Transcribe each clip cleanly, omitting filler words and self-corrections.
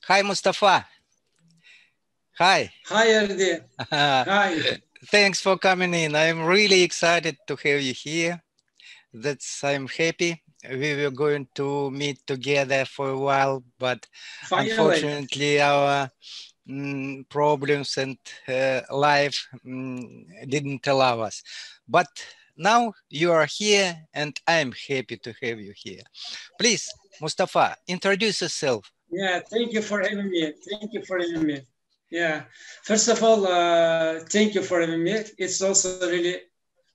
Hi, Mustafa. Hi. Hi, Erdi. Hi. Thanks for coming in. I'm really excited to have you here. I'm happy. We were going to meet together for a while, but Finally. unfortunately our problems and life didn't allow us. But now you are here and I'm happy to have you here. Please, Mustafa, introduce yourself. Yeah, thank you for having me. Thank you for having me. Yeah, first of all, thank you for having me. It's also really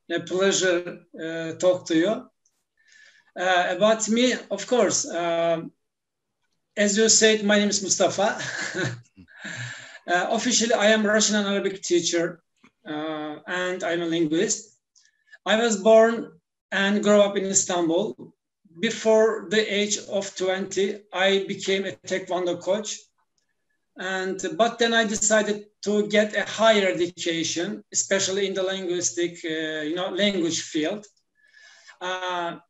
a pleasure talk to you. About me, of course, as you said, my name is Mustafa. Officially, I am Russian and Arabic teacher, and I'm a linguist. I was born and grew up in Istanbul. Before the age of 20, I became a taekwondo coach. But then I decided to get a higher education, especially in the linguistic, language field.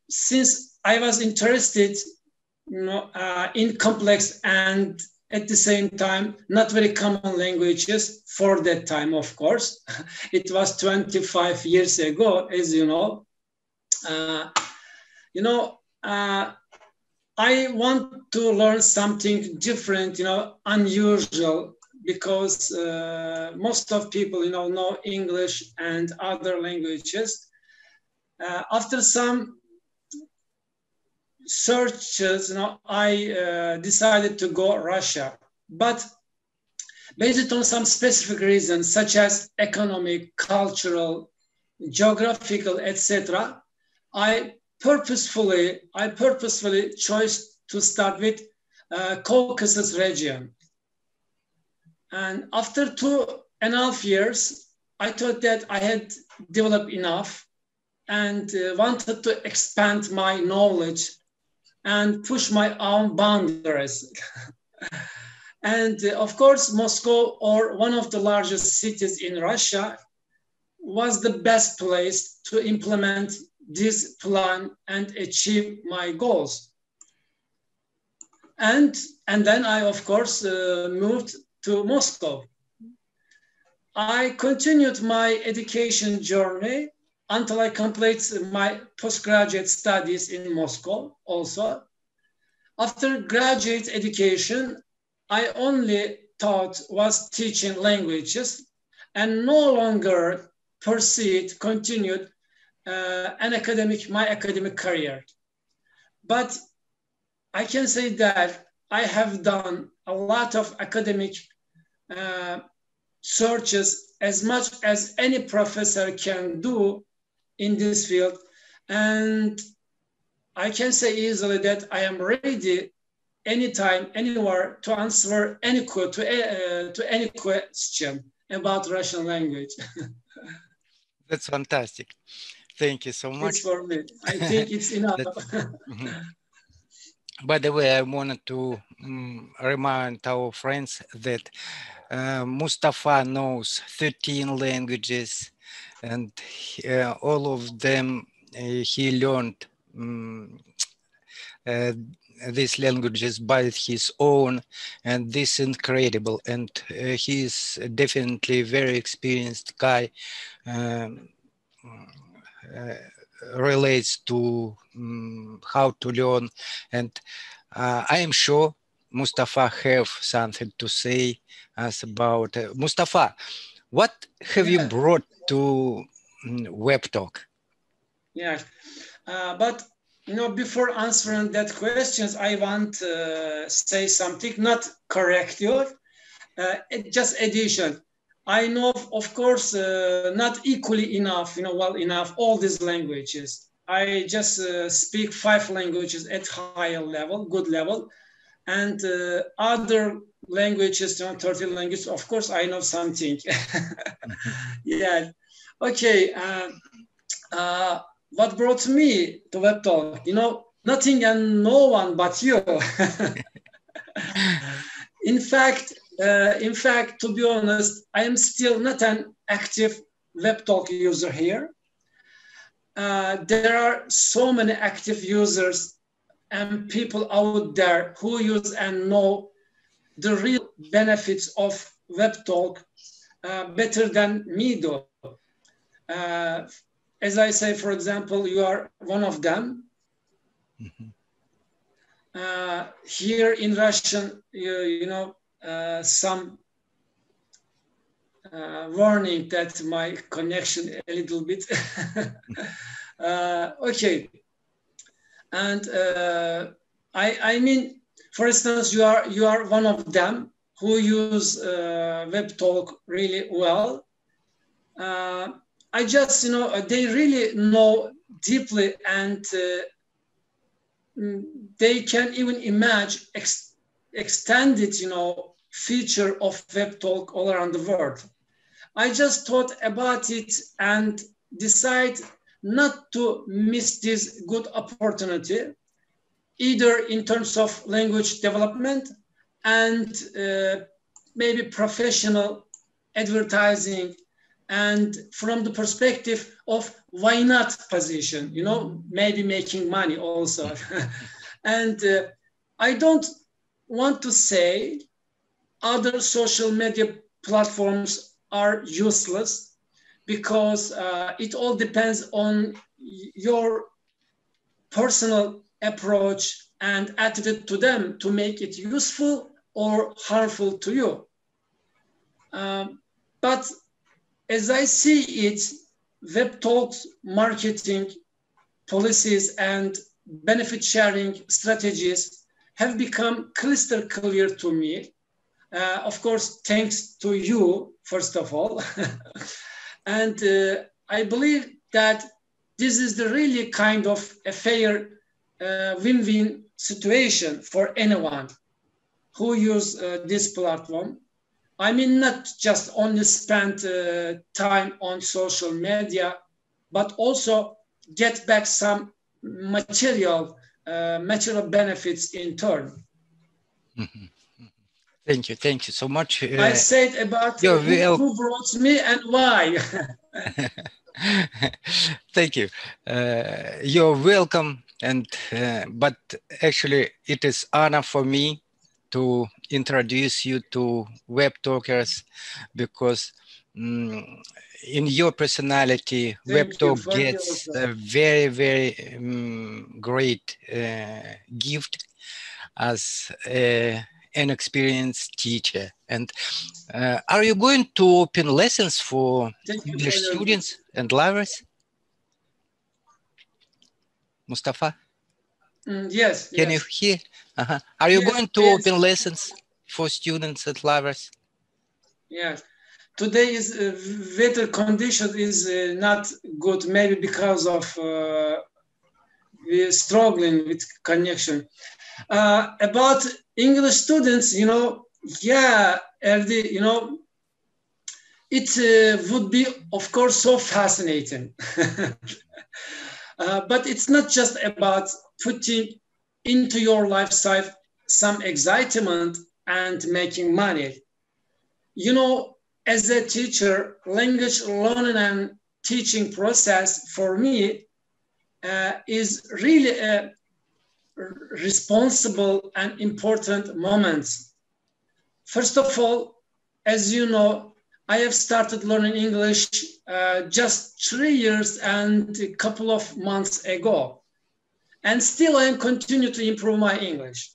Since I was interested, in complex and at the same time, not very common languages for that time, of course. It was 25 years ago, as you know. I want to learn something different, unusual, because most of people, know English and other languages. After some searches, I decided to go Russia, but based on some specific reasons, such as economic, cultural, geographical, etc. I purposefully chose to start with Caucasus region. And after 2.5 years, I thought that I had developed enough and wanted to expand my knowledge and push my own boundaries. And of course, Moscow, or one of the largest cities in Russia, was the best place to implement this plan and achieve my goals. And then I, of course, moved to Moscow. I continued my education journey until I completed my postgraduate studies in Moscow also. After graduate education, I only thought was teaching languages and no longer continued my academic career. But I can say that I have done a lot of academic searches, as much as any professor can do in this field. And I can say easily that I am ready anytime, anywhere to answer any question about Russian language. That's fantastic. Thank you so much. It's for me. I think it's enough. By the way, I wanted to remind our friends that Mustafa knows 13 languages, and all of them he learned these languages by his own, and this is incredible. And he is definitely a very experienced guy. Relates to how to learn, and I am sure Mustafa have something to say us about. Mustafa, what have you brought to Webtalk? Yeah, but before answering that questions, I want to say something, not correct you, just addition. I know, of course, not equally enough, well enough, all these languages. I just speak 5 languages at higher level, good level. And other languages, 30 languages, of course, I know something. Yeah, okay. What brought me to Webtalk? Nothing and no one but you. In fact, to be honest, I am still not an active Webtalk user here. There are so many active users and people out there who use and know the real benefits of Webtalk better than me do. As I say, for example, you are one of them. Mm-hmm. Here in Russian, some warning that my connection a little bit. Okay. And I mean, for instance, you are one of them who use Webtalk really well. I just, they really know deeply, and they can even imagine extended, feature of Webtalk all around the world. I just thought about it and decide not to miss this good opportunity, either in terms of language development and maybe professional advertising, and from the perspective of why not position, maybe making money also. And I don't want to say other social media platforms are useless, because it all depends on your personal approach and attitude to them to make it useful or harmful to you. But as I see it, Webtalk's marketing policies and benefit sharing strategies have become crystal clear to me. Of course, thanks to you, first of all. And I believe that this is the really kind of a fair win-win situation for anyone who use this platform. I mean, not just only spend time on social media, but also get back some material benefits in turn. Mm-hmm. Thank you so much. I said about who brought me and why. Thank you. You're welcome. And but actually, it is honor for me to introduce you to Webtalkers, because in your personality, Webtalk gets a very, very great gift as an experienced teacher. And are you going to open lessons for English students and lovers? Mustafa? Yes. Can you hear? Are you going to open lessons for students and lovers? Yes. Today is weather condition is not good, maybe because of we're struggling with connection. About English students, Erdi, it would be, of course, so fascinating. But it's not just about putting into your lifestyle some excitement and making money. As a teacher, language learning and teaching process for me is really a responsible and important moment. First of all, as you know, I have started learning English just 3 years and a couple of months ago. And still I continue to improve my English.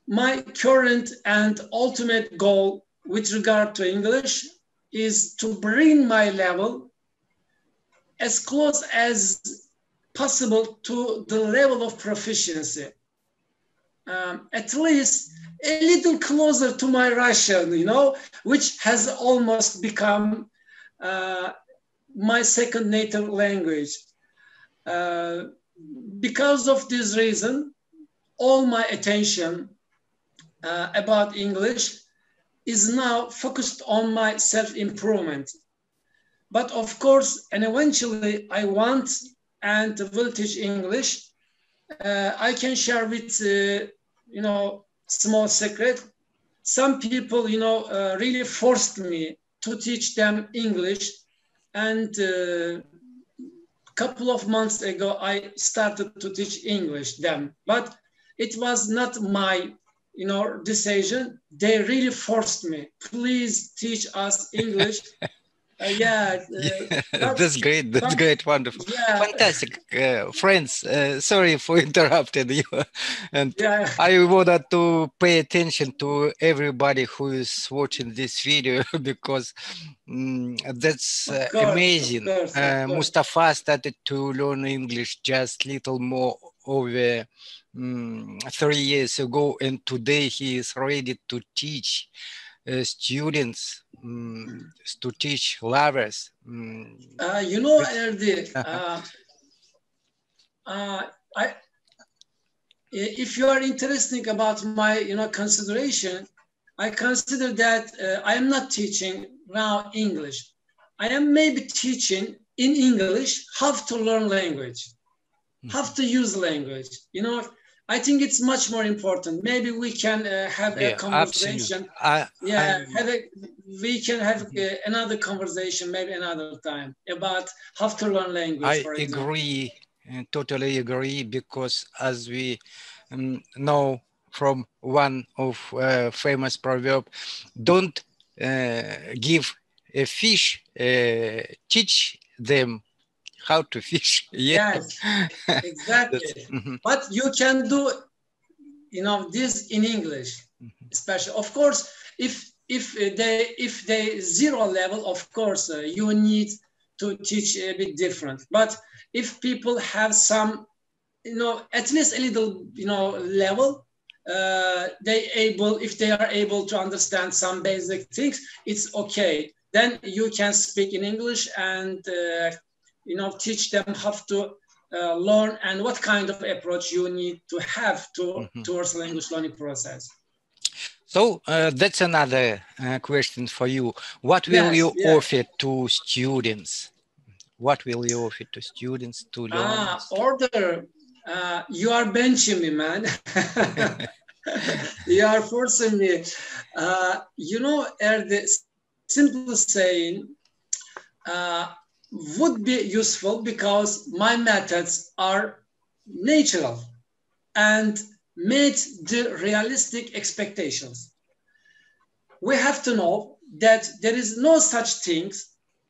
My current and ultimate goal with regard to English is to bring my level as close as possible to the level of proficiency. At least a little closer to my Russian, which has almost become my second native language. Because of this reason, all my attention about English is now focused on my self-improvement. But of course, and eventually I want and will teach English. I can share with, small secret. Some people, really forced me to teach them English. And a couple of months ago, I started to teach English them. But it was not my, decision, they really forced me. Please teach us English. That's great. That's great. Wonderful. Yeah. Fantastic. Friends, sorry for interrupting you. And Yeah. I wanted to pay attention to everybody who is watching this video because that's amazing. Of course. Mustafa started to learn English just little more over 3 years ago, and today he is ready to teach students, to teach lovers. Erdi, if you are interested about my, consideration, I consider that I am not teaching now English. I am maybe teaching in English how to learn language, how to use language. I think it's much more important. Maybe we can have a conversation. We can have another conversation, maybe another time, about how to learn language. I agree, totally agree, because as we know from one of famous proverb, don't give a fish, teach them how to fish. Yes, exactly. But you can do, this in English, especially. Of course, if they zero level, of course, you need to teach a bit different. But if people have some, at least a little, level, if they are able to understand some basic things, it's okay. Then you can speak in English and teach them how to learn and what kind of approach you need to have towards language learning process. So that's another question for you. What will you offer to students? What will you offer to students to learn? You are benching me, man. You are forcing me. The simple saying would be useful because my methods are natural and meet the realistic expectations. We have to know that there is no such thing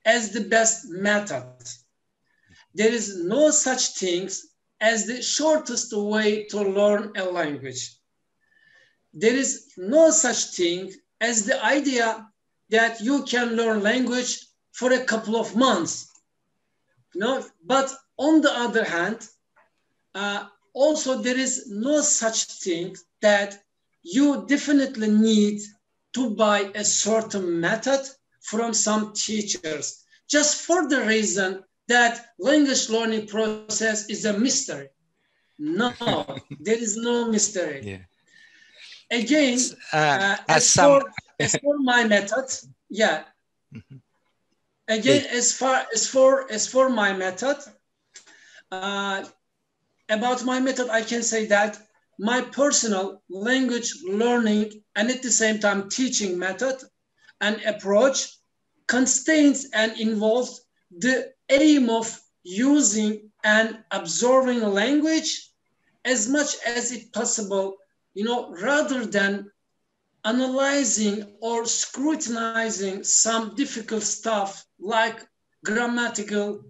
as the best method. There is no such things as the shortest way to learn a language. There is no such thing as the idea that you can learn language for a couple of months. But on the other hand, also there is no such thing that you definitely need to buy a certain method from some teachers, just for the reason that language learning process is a mystery. No, there is no mystery. Yeah. Again, as for my method, Again, as for my method, about my method, I can say that my personal language learning and at the same time teaching method and approach contains and involves the aim of using and absorbing a language as much as it possible, rather than analyzing or scrutinizing some difficult stuff like grammatical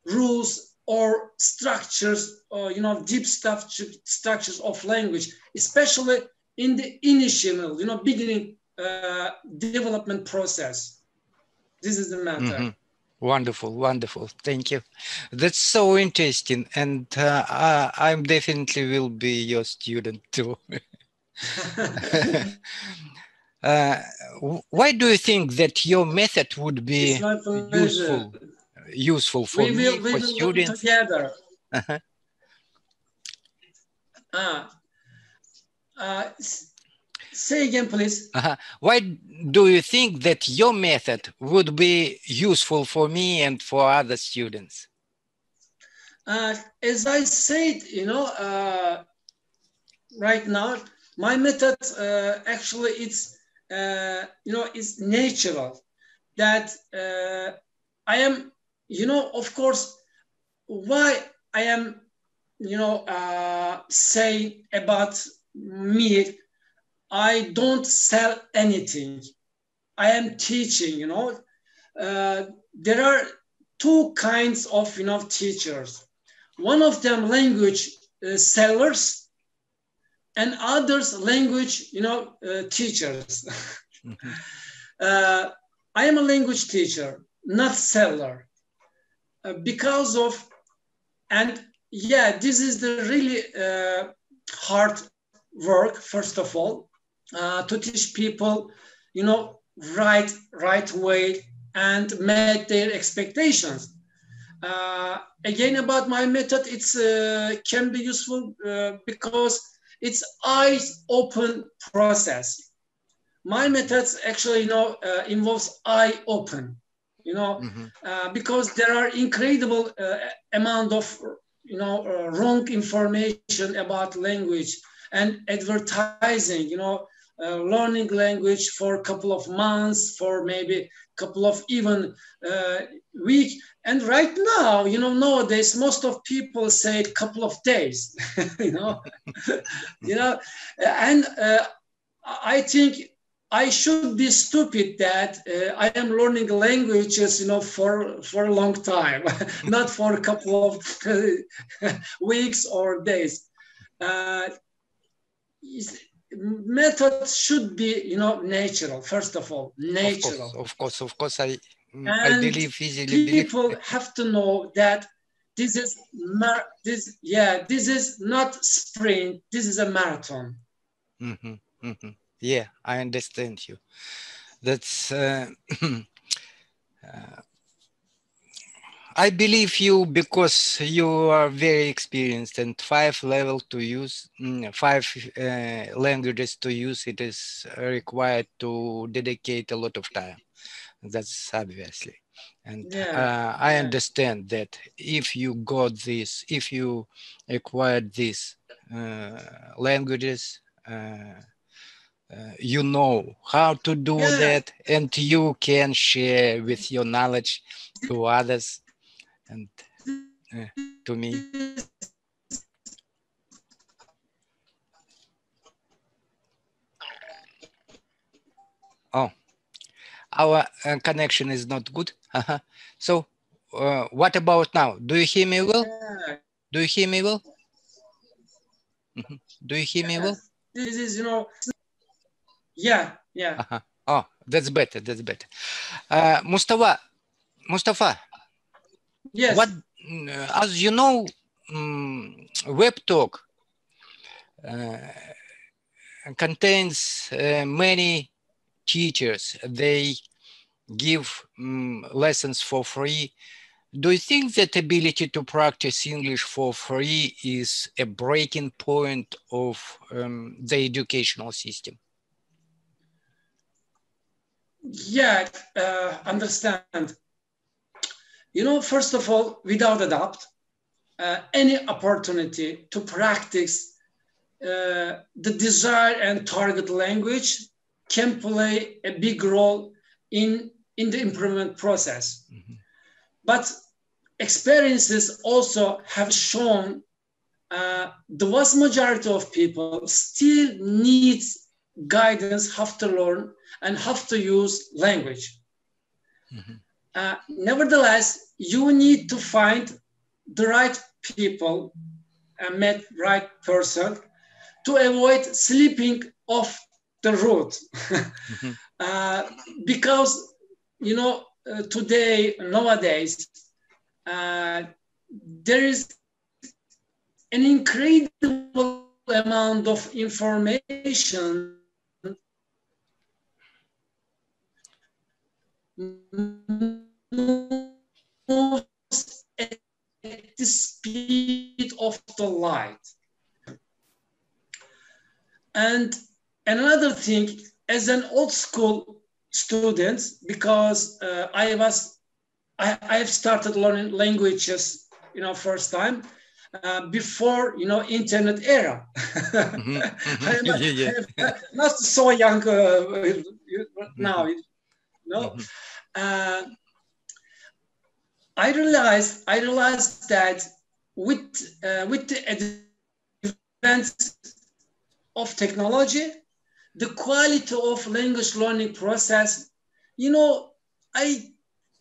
rules or structures, or deep structures of language, especially in the initial, beginning development process. This is the matter. Wonderful, wonderful. Thank you. That's so interesting, and I definitely will be your student too. Why do you think that your method would be useful for me, for students? Together. Say again, please. Why do you think that your method would be useful for me and for other students? As I said, right now, my method actually it's is natural. That I am, of course, why I am, saying about me. I don't sell anything. I am teaching, there are two kinds of, teachers. One of them language sellers, and others language, teachers. Mhm. I am a language teacher, not seller, because of, and yeah, this is the really hard work, first of all, to teach people, right way and meet their expectations. Again, about my method, it's can be useful because it's eyes open process. My methods actually, involves eye open, Mhm. because there are incredible amount of, wrong information about language and advertising, learning language for a couple of months, for maybe a couple of even week. And right now, nowadays, most of people say a couple of days, you know, and I think I should be stupid that I am learning languages, for a long time, not for a couple of weeks or days. Uh, Method should be, natural. First of all, Of course, natural, of course, of course. I and believe, easily believe. people have to know that this is this is not sprint. This is a marathon. Mhm, mhm. Yeah, I understand you. That's I believe you because you are very experienced, and five level to use, five languages to use. It is required to dedicate a lot of time. That's obviously, and I Yeah. understand that if you got this, if you acquired these languages. You know how to do Yeah. that, and you can share with your knowledge to others and to me. Oh, our connection is not good. So what about now? Do you hear me well? Yeah. Do you hear me well? Do you hear me well? Yes. This is, yeah. Oh, that's better. That's better. Mustafa, what, Yes. as you know, Webtalk contains many teachers. They give lessons for free. Do you think that ability to practice English for free is a breaking point of the educational system? Yeah. Understand. First of all, without a doubt, any opportunity to practice the desired and target language can play a big role in the improvement process. Mm-hmm. But experiences also have shown the vast majority of people still needs guidance how to learn and how to use language. Mm-hmm. Nevertheless, you need to find the right people and met right person to avoid slipping off the road. Mm-hmm. Because, nowadays, there is an incredible amount of information moves at the speed of the light. And another thing, as an old school student, because I have started learning languages, first time before, internet era. Mm-hmm. Mm-hmm. Yeah, yeah. Not so young now, Mm-hmm. I realized that with the advance of technology, the quality of language learning process, you know, I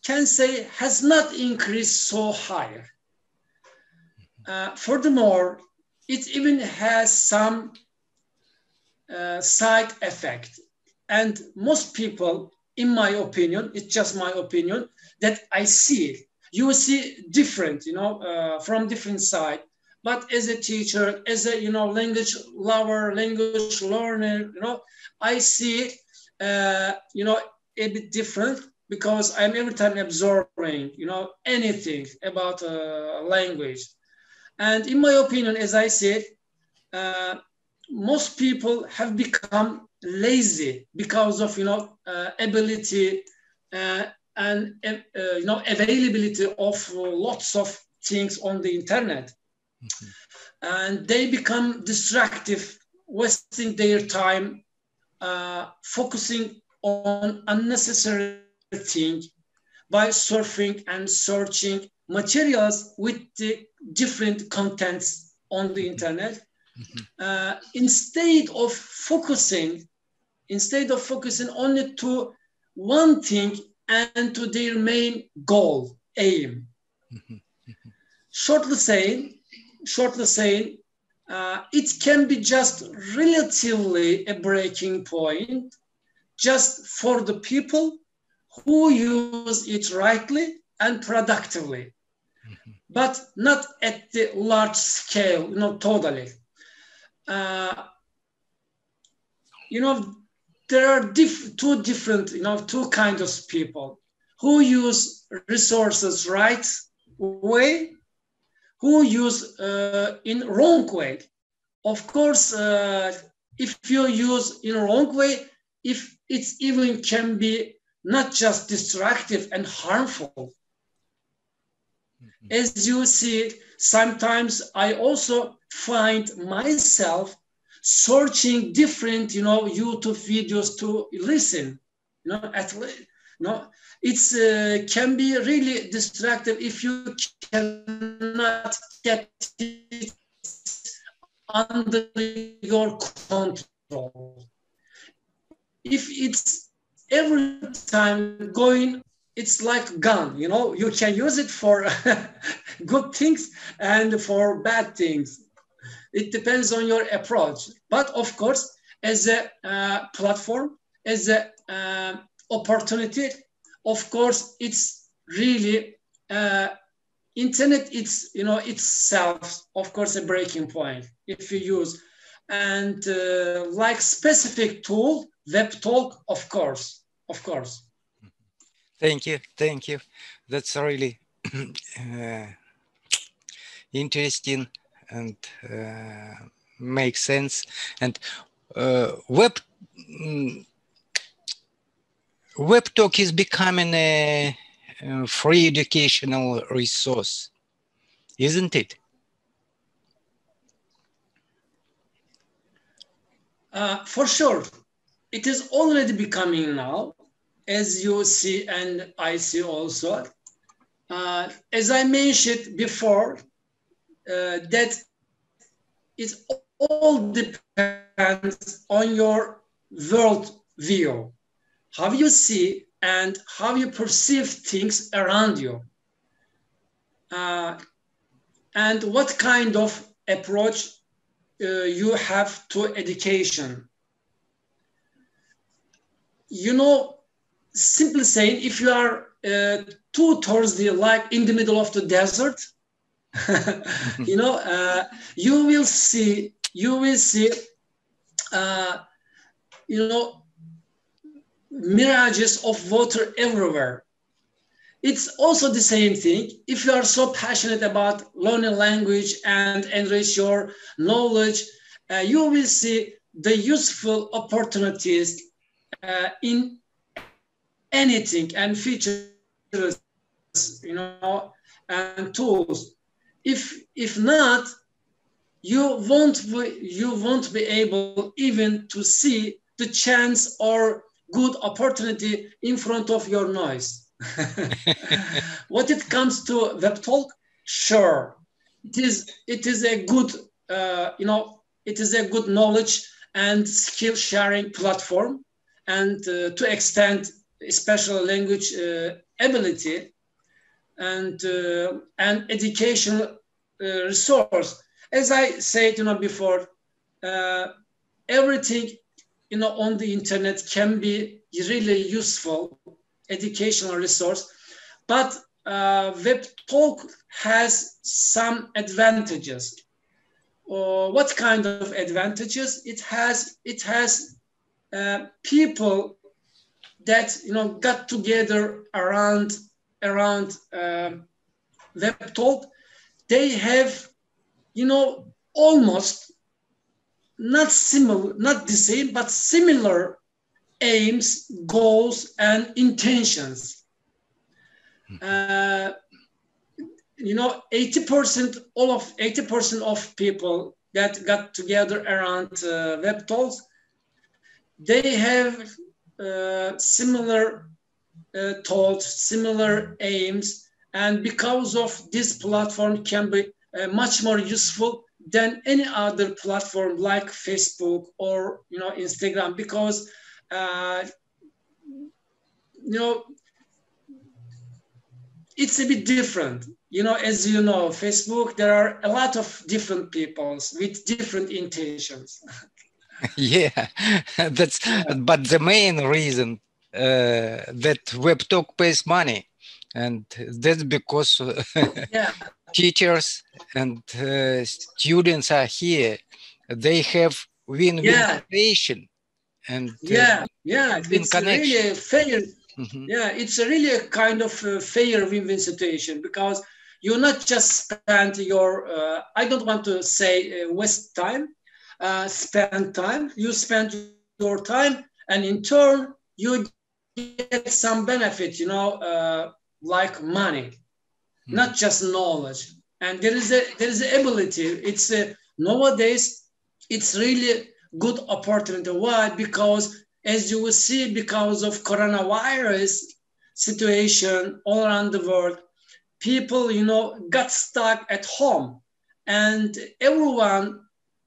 can say has not increased so high. Furthermore, it even has some side effect. And most people, in my opinion, it's just my opinion, that I see, you see different, you know, from different side. But as a teacher, as a, you know, language lover, language learner, you know, I see, you know, a bit different, because I'm every time absorbing, you know, anything about language. And in my opinion, as I said, most people have become lazy because of, you know, ability and you know, availability of lots of things on the internet. Mm-hmm. And they become distractive, wasting their time, focusing on unnecessary things by surfing and searching materials with the different contents on the internet. Mm-hmm. Instead of focusing only to one thing and to their main goal, aim. Mm-hmm. Mm-hmm. Shortly saying, it can be just relatively a breaking point just for the people who use it rightly and productively, mm-hmm. but not at the large scale, you know, totally. You know, there are two different, you know, two kinds of people who use resources right way, who use in wrong way. Of course, if you use in wrong way, if it's even can be not just destructive and harmful. Mm-hmm. As you see, sometimes I also find myself searching different, you know, YouTube videos to listen. You know, it's can be really destructive if you cannot get it under your control. If it's every time going, it's like gun, you know, you can use it for good things and for bad things. It depends on your approach. But of course, as a platform, as a opportunity, of course, it's really internet. It's, you know, itself, of course, a breaking point if you use, and like specific tool, Webtalk, of course. Thank you. That's really interesting and makes sense. And Webtalk is becoming a free educational resource, isn't it? For sure. It is already becoming now, as you see and I see also. As I mentioned before, that it all depends on your world view, how you see and how you perceive things around you, and what kind of approach you have to education. You know, simply saying, if you are too towards the, like in the middle of the desert, you know, you will see, you know, mirages of water everywhere. It's also the same thing. If you are so passionate about learning language and enrich your knowledge, you will see the useful opportunities in anything and features, you know, and tools. If not, you won't be able even to see the chance or good opportunity in front of your nose. What it comes to Webtalk, sure, it is a good, you know, it is a good knowledge and skill sharing platform, and to extend special language ability and educational resource. As I said, before, everything, on the internet can be really useful educational resource, but Webtalk has some advantages. What kind of advantages? It has people that got together around Webtalk. They have almost not similar, not the same, but similar aims, goals, and intentions. 80% of people that got together around Webtalk, they have similar thoughts, similar aims, and because of this platform can be much more useful than any other platform like Facebook or Instagram, because it's a bit different. As you know, Facebook, there are a lot of different peoples with different intentions. Yeah, but the main reason that Webtalk pays money, and that's because teachers and students are here. They have win-win situation, and it's really fair. Yeah, it's really a kind of fair win-win situation, because you not just spend your, I don't want to say waste time, spend time, you spend your time, and in turn, you get some benefit, like money, not just knowledge. And there is an ability. It's nowadays, it's really good opportunity. Why? Because as you will see, because of coronavirus situation all around the world, people, got stuck at home, and everyone,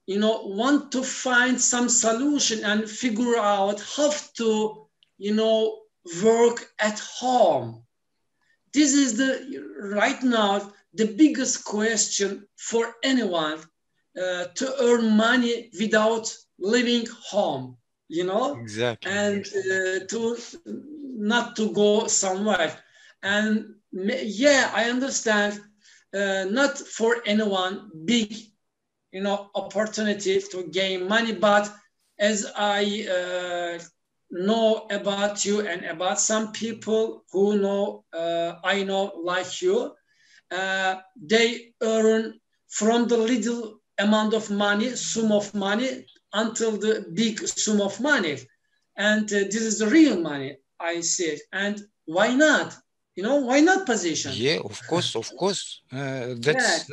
want to find some solution and figure out how to, work at home. This is right now the biggest question for anyone, to earn money without leaving home, Exactly. and not to go somewhere. And I understand, not for anyone big, opportunity to gain money, but as I know about you and about some people who know, I know like you, they earn from the little amount of money, sum of money, until the big sum of money. And this is the real money, I said. And why not? Why not position? Yeah, of course. That's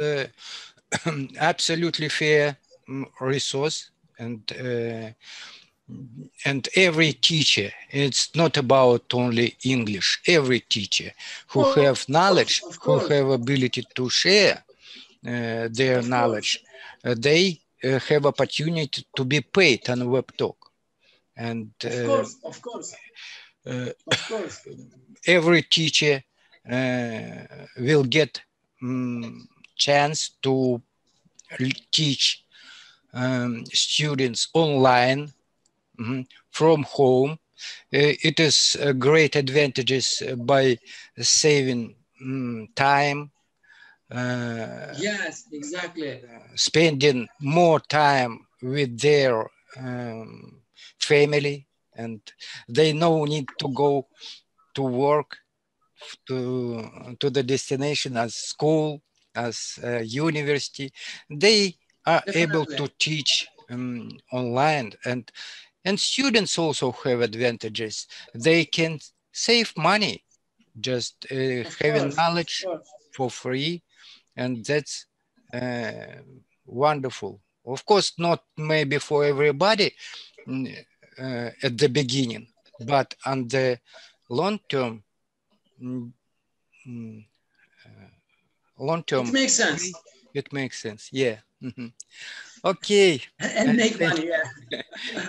absolutely fair resource. And every teacher, it's not about only English, every teacher who have knowledge, who have ability to share their knowledge, they have opportunity to be paid on Webtalk. And of course, every teacher will get chance to teach students online from home. It is great advantages by saving time. Yes, exactly. Spending more time with their family, and they no need to go to work to the destination as school, as university. They are able to teach online, and students also have advantages. They can save money just having knowledge for free, and that's wonderful. Of course, not maybe for everybody at the beginning, but on the long term, it makes sense. It makes sense. Yeah. Okay. and make money. Yeah.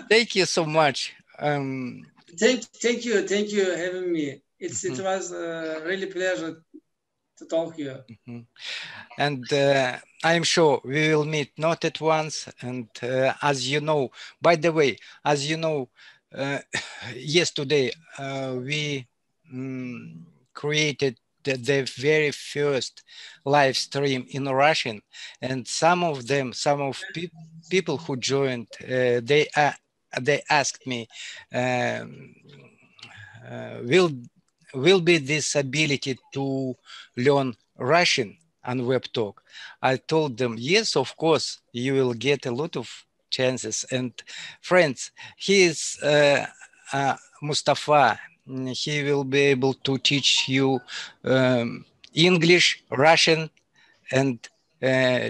Thank you so much. Thank you having me. It was really pleasure to talk to you. And I'm sure we will meet not at once. And as you know, by the way, as you know, yesterday we created the very first live stream in Russian, and some of people who joined, they asked me, will be this ability to learn Russian on Webtalk? I told them, yes, of course, you will get a lot of chances. And friends, he is Mustafa. He will be able to teach you English, Russian, and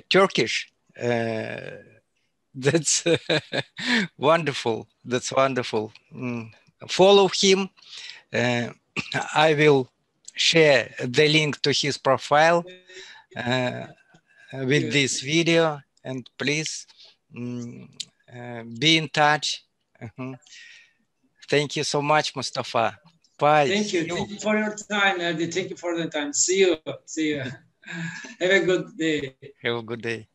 Turkish. That's wonderful. That's wonderful. Follow him. I will share the link to his profile with this video, and please be in touch. Thank you so much, Mustafa. Bye. Thank you. Thank you for your time, Erdi. Thank you for the time. See you. See you. Have a good day. Have a good day.